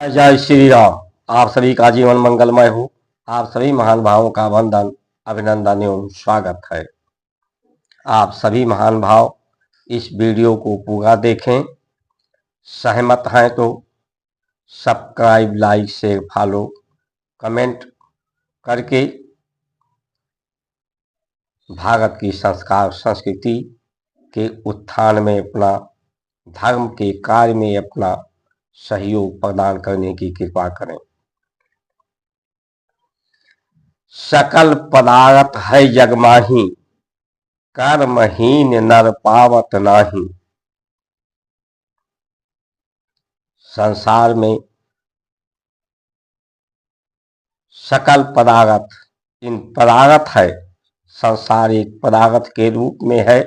जय श्री राम। आप सभी का जीवन मंगलमय हो। आप सभी महान भावों का वंदन, अभिनंदन एवं स्वागत है। आप सभी महान भाव इस वीडियो को पूरा देखें। सहमत हैं तो subscribe, like, share, follow, comment करके भारत की संस्कार संस्कृति के उत्थान में अपना, धर्म के कार्य में अपना सहयोग प्रदान करने की कृपा करें। सकल पदार्थ है जग माही, कर्महीन नर पावत नाही। संसार में सकल पदार्थ, इन पदार्थ है, संसार एक पदार्थ के रूप में है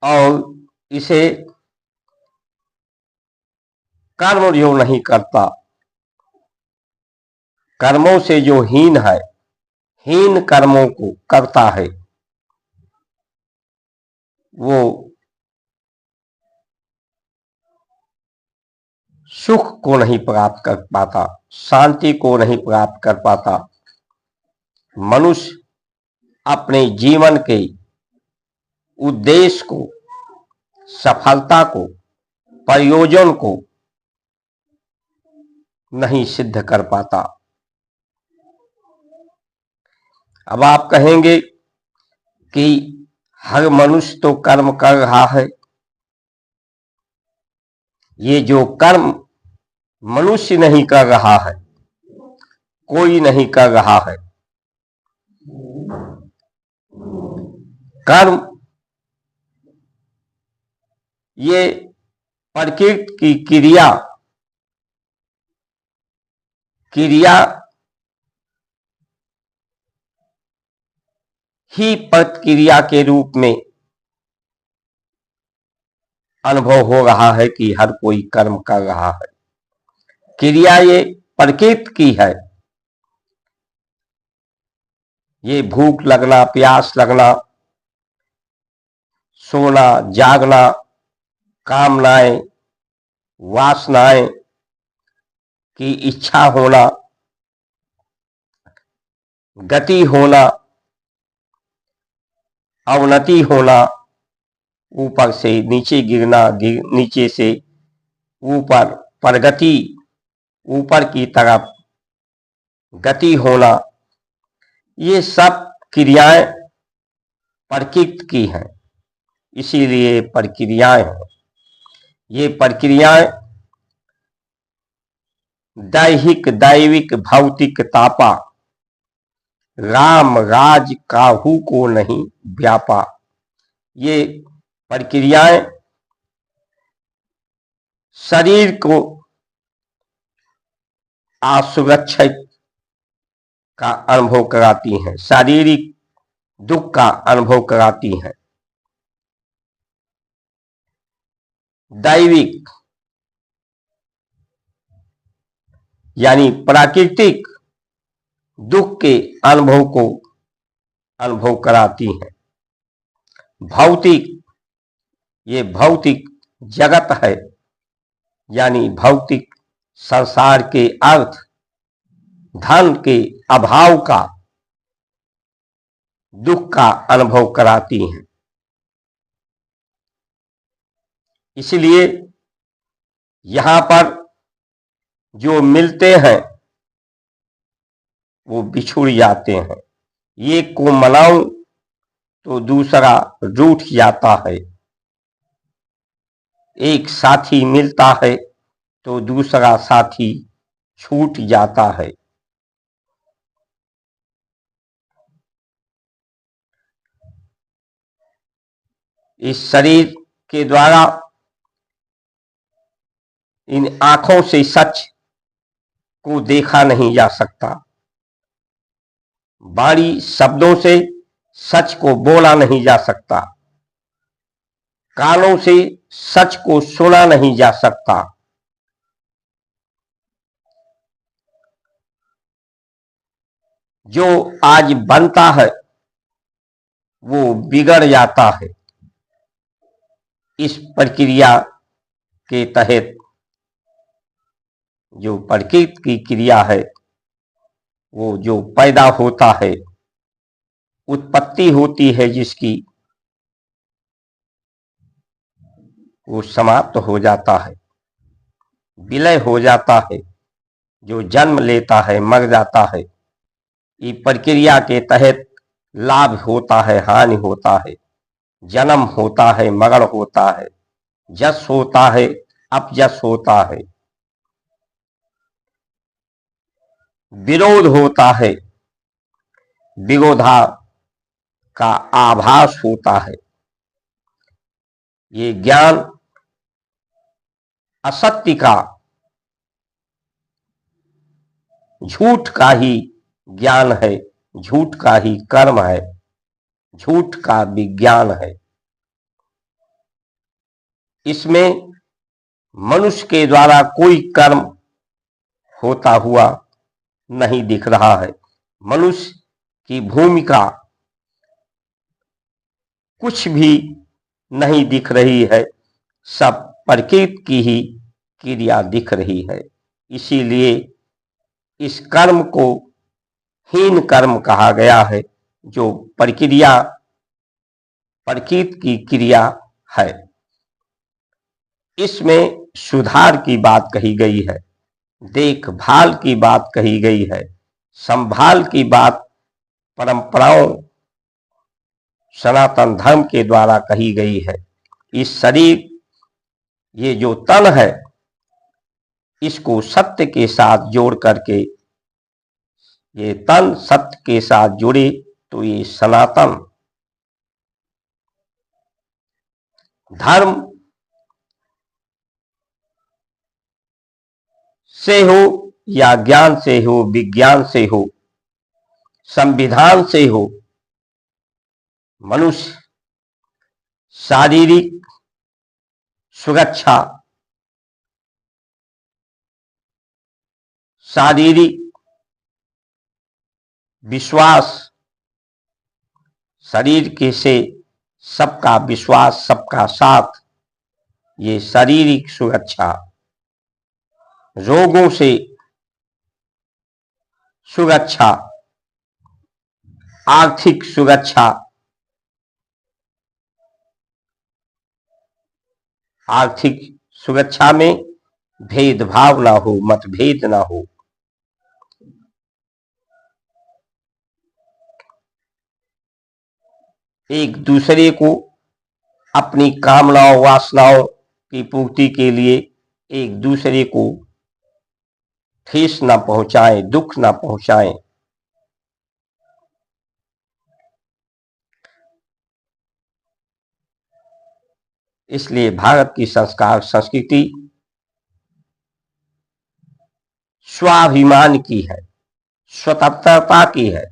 और इसे कर्म जो नहीं करता, कर्मों से जो हीन है, हीन कर्मों को करता है, वो सुख को नहीं प्राप्त कर पाता, शांति को नहीं प्राप्त कर पाता। मनुष्य अपने जीवन के उद्देश्य को, सफलता को, प्रयोजन को नहीं सिद्ध कर पाता। अब आप कहेंगे कि हर मनुष्य तो कर्म कर रहा है। ये जो कर्म मनुष्य नहीं कर रहा है, कोई नहीं कर रहा है। कर्म ये प्रकृति की क्रिया ही प्रतिक्रिया के रूप में अनुभव हो रहा है कि हर कोई कर्म कर रहा है। क्रिया ये प्रकृति की है। ये भूख लगना, प्यास लगना, सोना, जागना, कामनाएं, वासनाएं की इच्छा होना, गति होना, अवनति होना, ऊपर से नीचे गिरना, नीचे से ऊपर, प्रगति, ऊपर की तरफ गति होना, ये सब क्रियाएं प्रकृति की हैं। इसीलिए प्रक्रियाएं हैं। ये प्रक्रियाएं दैहिक, दैविक, भौतिक तापा, राम राज काहू को नहीं व्यापा। ये प्रक्रियाएं शरीर को असुरक्षित का अनुभव कराती हैं, शारीरिक दुख का अनुभव कराती हैं। दैविक यानी प्राकृतिक दुख के अनुभव को अनुभव कराती हैं। भौतिक, ये भौतिक जगत है, यानी भौतिक संसार के अर्थ, धन के अभाव का, दुख का अनुभव कराती हैं। इसलिए यहां पर जो मिलते हैं वो बिछुड़ जाते हैं। एक को मनाऊं तो दूसरा रूठ जाता है। एक साथी मिलता है तो दूसरा साथी छूट जाता है। इस शरीर के द्वारा, इन आंखों से सच को देखा नहीं जा सकता, बाणी शब्दों से सच को बोला नहीं जा सकता, कानों से सच को सुना नहीं जा सकता। जो आज बनता है वो बिगड़ जाता है। इस प्रक्रिया के तहत जो प्रकृति की क्रिया है, वो जो पैदा होता है, उत्पत्ति होती है जिसकी, वो समाप्त हो जाता है, विलय हो जाता है, जो जन्म लेता है मर जाता है। इस प्रक्रिया के तहत लाभ होता है, हानि होता है, जन्म होता है, मरण होता है, जस होता है, अपजस होता है, विरोध होता है, विरोधा का आभास होता है। ये ज्ञान असत्य का, झूठ का ही ज्ञान है, झूठ का ही कर्म है, झूठ का विज्ञान है। इसमें मनुष्य के द्वारा कोई कर्म होता हुआ नहीं दिख रहा है। मनुष्य की भूमिका कुछ भी नहीं दिख रही है, सब प्रकृति की ही क्रिया दिख रही है। इसीलिए इस कर्म को हीन कर्म कहा गया है, जो प्रक्रिया प्रकृति की क्रिया है। इसमें सुधार की बात कही गई है, देखभाल की बात कही गई है, संभाल की बात परंपराओं सनातन धर्म के द्वारा कही गई है। इस शरीर, ये जो तन है, इसको सत्य के साथ जोड़ करके, ये तन सत्य के साथ जुड़े तो ये सनातन धर्म से हो या ज्ञान से हो, विज्ञान से हो, संविधान से हो, मनुष्य शारीरिक सुरक्षा, शारीरिक विश्वास, शरीर के से सबका विश्वास, सबका साथ, ये शारीरिक सुरक्षा, रोगों से सुरक्षा, आर्थिक सुरक्षा, आर्थिक सुरक्षा में भेदभाव ना हो, मतभेद ना हो, एक दूसरे को अपनी कामनाओं वासनाओं की पूर्ति के लिए एक दूसरे को ठेस ना पहुंचाएं, दुख ना पहुंचाएं। इसलिए भारत की संस्कार संस्कृति स्वाभिमान की है, स्वतंत्रता की है।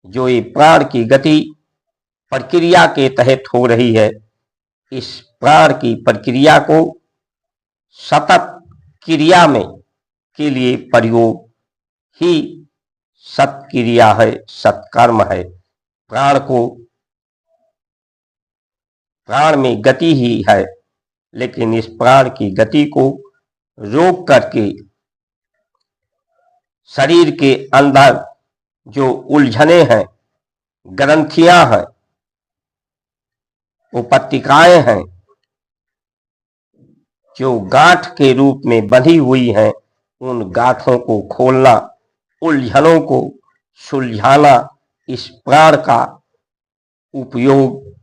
जो ये प्राण की गति प्रक्रिया के तहत हो रही है, इस प्राण की प्रक्रिया को सतत क्रिया में के लिए प्रयोग ही सत्क्रिया है, सत्कर्म है। प्राण को, प्राण में गति ही है, लेकिन इस प्राण की गति को रोक करके शरीर के अंदर जो उलझने हैं, ग्रंथियां हैं, उपत्तिकाएं हैं, जो गांठ के रूप में बंधी हुई हैं, उन गांठों को खोलना, उलझनों को सुलझाना, इस प्राण का उपयोग,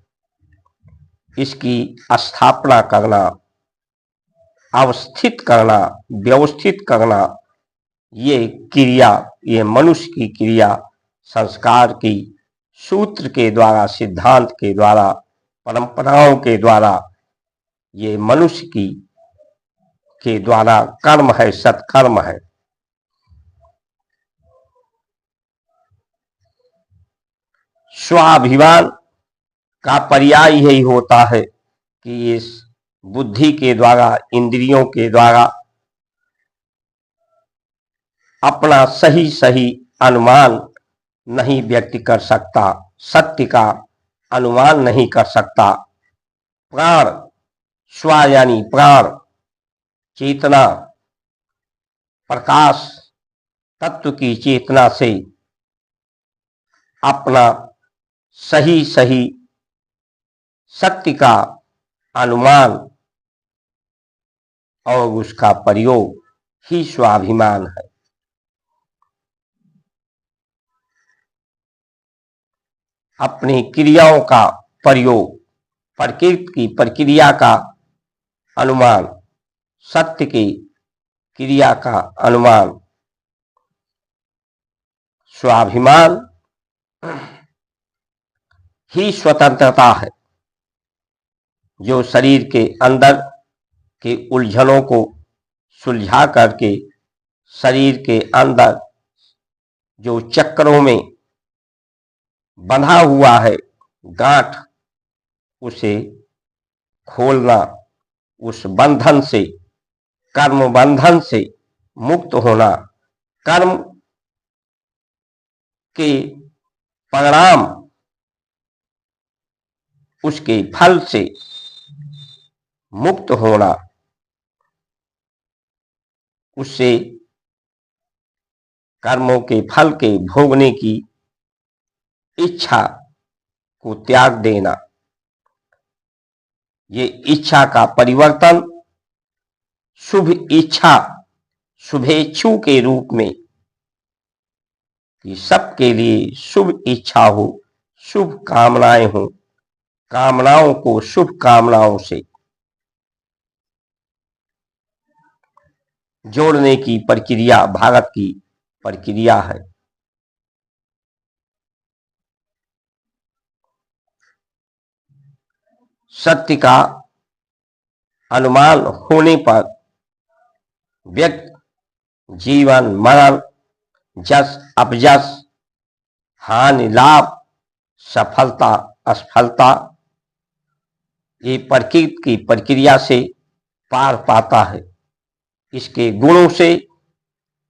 इसकी स्थापना करना, अवस्थित करना, व्यवस्थित करना, ये क्रिया, ये मनुष्य की क्रिया संस्कार की सूत्र के द्वारा, सिद्धांत के द्वारा, परंपराओं के द्वारा, ये मनुष्य की के द्वारा कर्म है, सत्कर्म है। स्वाभिमान का पर्याय यही होता है कि इस बुद्धि के द्वारा, इंद्रियों के द्वारा अपना सही सही अनुमान नहीं व्यक्त कर सकता, सत्य का अनुमान नहीं कर सकता। प्राण स्व यानी प्राण, चेतना, प्रकाश तत्व की चेतना से अपना सही सही सत्य का अनुमान और उसका प्रयोग ही स्वाभिमान है। अपनी क्रियाओं का प्रयोग, प्रकृति की प्रक्रिया का अनुमान, सत्य की क्रिया का अनुमान, स्वाभिमान ही स्वतंत्रता है, जो शरीर के अंदर के उलझनों को सुलझा करके शरीर के अंदर जो चक्रों में बंधा हुआ है गांठ, उसे खोलना, उस बंधन से, कर्म बंधन से मुक्त होना, कर्म के परिणाम, उसके फल से मुक्त होना, उससे कर्मों के फल के भोगने की इच्छा को त्याग देना, ये इच्छा का परिवर्तन शुभ इच्छा, शुभेच्छु के रूप में, कि सबके लिए शुभ इच्छा हो, शुभ कामनाएं हो, कामनाओं को शुभ कामनाओं से जोड़ने की प्रक्रिया भारत की प्रक्रिया है। सत्य का अनुमान होने पर व्यक्ति जीवन मरण, जस अपजस, हानि लाभ, सफलता असफलता, ये प्रकृति की प्रक्रिया से पार पाता है। इसके गुणों से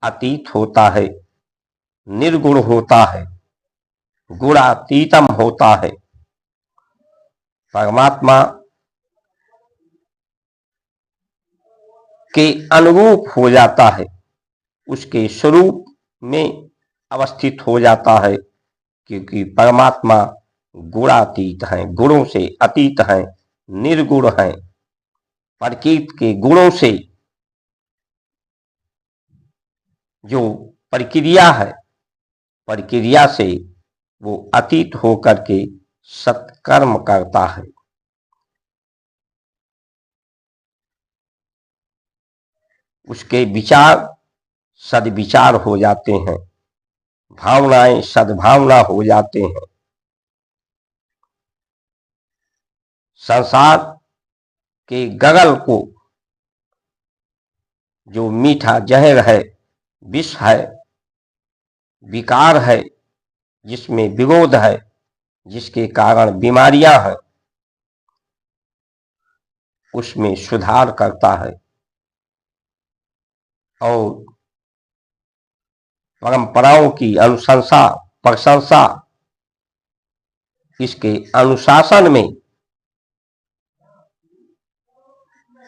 अतीत होता है, निर्गुण होता है, गुणातीतम होता है। परमात्मा के अनुरूप हो जाता है, उसके स्वरूप में अवस्थित हो जाता है, क्योंकि परमात्मा गुणातीत हैं, गुणों से अतीत हैं, निर्गुण हैं। प्रकृति के गुणों से जो प्रक्रिया है, प्रक्रिया से वो अतीत होकर के सत्कर्म करता है। उसके विचार सद्विचार हो जाते हैं, भावनाएं सद्भावना हो जाते हैं। संसार के गगल को, जो मीठा जहर है, विष है, विकार है, जिसमें विरोध है, जिसके कारण बीमारियां हैं, उसमें सुधार करता है और परंपराओं की अनुशंसा प्रशंसा, इसके अनुशासन में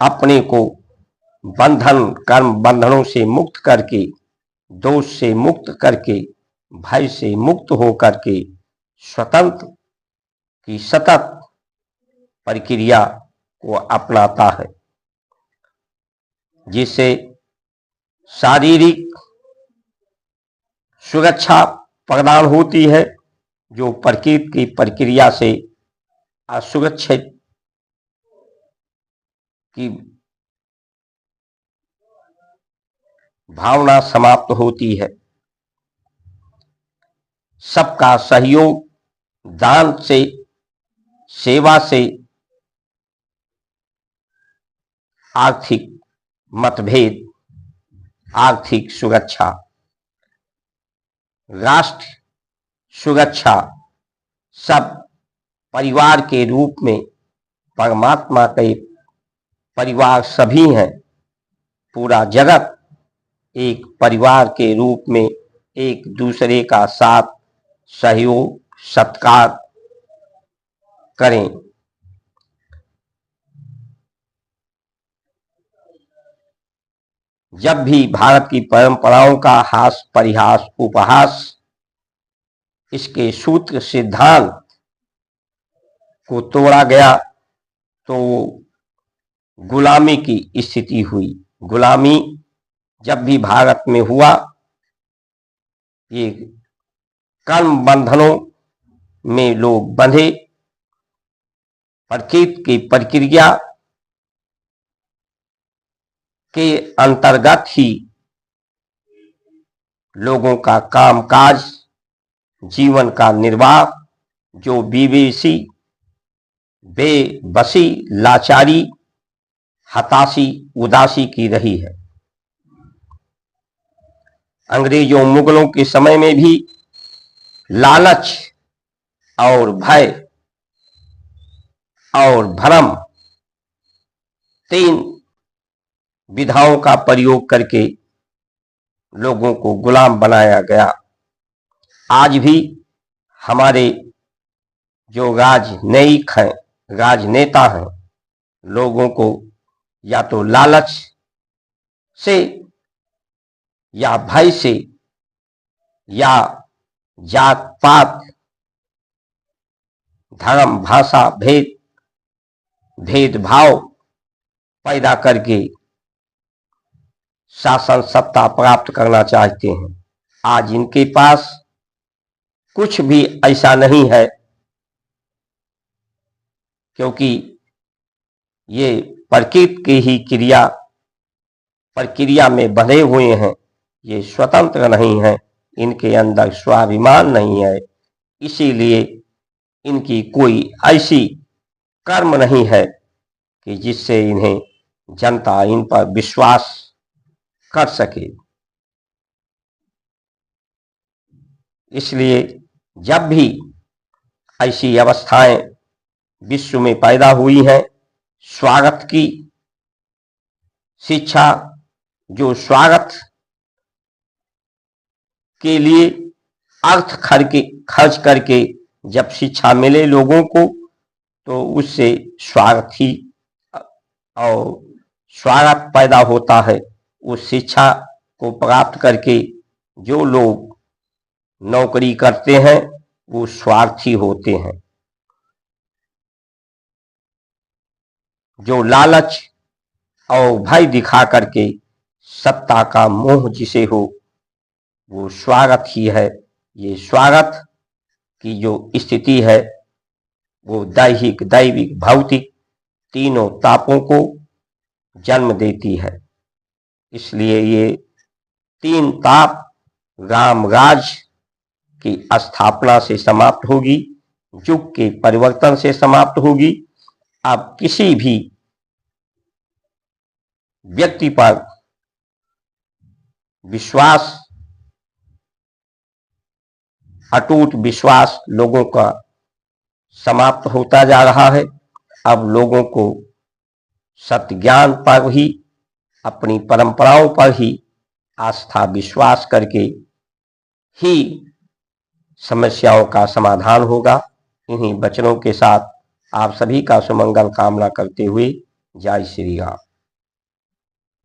अपने को बंधन कर्म बंधनों से मुक्त करके, दोष से मुक्त करके, भय से मुक्त होकर के स्वतंत्र की सतत प्रक्रिया को अपनाता है, जिससे शारीरिक सुरक्षा प्रदान होती है, जो प्रकृति की प्रक्रिया से असुरक्षित की भावना समाप्त होती है। सबका सहयोग, दान से, सेवा से आर्थिक मतभेद, आर्थिक सुरक्षा, राष्ट्र सुरक्षा, सब परिवार के रूप में परमात्मा के परिवार सभी हैं। पूरा जगत एक परिवार के रूप में एक दूसरे का साथ सहयोग सत्कार करें। जब भी भारत की परंपराओं का हास परिहास उपहास, इसके सूत्र सिद्धांत को तोड़ा गया तो गुलामी की स्थिति हुई। गुलामी जब भी भारत में हुआ, ये कर्म बंधनों में लोग बंधे, प्रकृति की प्रक्रिया के अंतर्गत ही लोगों का कामकाज, जीवन का निर्वाह जो बेबसी, बेबसी, लाचारी, हताशी, उदासी की रही है। अंग्रेजों मुगलों के समय में भी लालच और भय और भ्रम, तीन विधाओं का प्रयोग करके लोगों को गुलाम बनाया गया। आज भी हमारे जो राजनयिक हैं, राजनेता हैं, लोगों को या तो लालच से या भय से या जात पात, धर्म, भाषा भेदभाव पैदा करके शासन सत्ता प्राप्त करना चाहते हैं। आज इनके पास कुछ भी ऐसा नहीं है, क्योंकि ये प्रकृति की ही प्रक्रिया में बंधे हुए हैं। ये स्वतंत्र नहीं है, इनके अंदर स्वाभिमान नहीं है, इसीलिए इनकी कोई ऐसी कर्म नहीं है कि जिससे इन्हें जनता इन पर विश्वास कर सके। इसलिए जब भी ऐसी अवस्थाएं विश्व में पैदा हुई हैं, स्वागत की शिक्षा, जो स्वागत के लिए अर्थ खर्च करके जब शिक्षा मिले लोगों को, तो उससे स्वागत ही और स्वागत पैदा होता है। उस शिक्षा को प्राप्त करके जो लोग नौकरी करते हैं वो स्वार्थी होते हैं। जो लालच और भय दिखा करके सत्ता का मोह जिसे हो, वो स्वागत ही है। ये स्वागत की जो स्थिति है वो दैहिक, दैविक, भौतिक तीनों तापों को जन्म देती है। इसलिए ये तीन ताप रामराज की स्थापना से समाप्त होगी, युग के परिवर्तन से समाप्त होगी। अब किसी भी व्यक्ति पर विश्वास, अटूट विश्वास लोगों का समाप्त होता जा रहा है। अब लोगों को सत्य ज्ञान पर ही, अपनी परंपराओं पर ही आस्था विश्वास करके ही समस्याओं का समाधान होगा। इन्हीं वचनों के साथ आप सभी का सुमंगल कामना करते हुए जय श्री राम।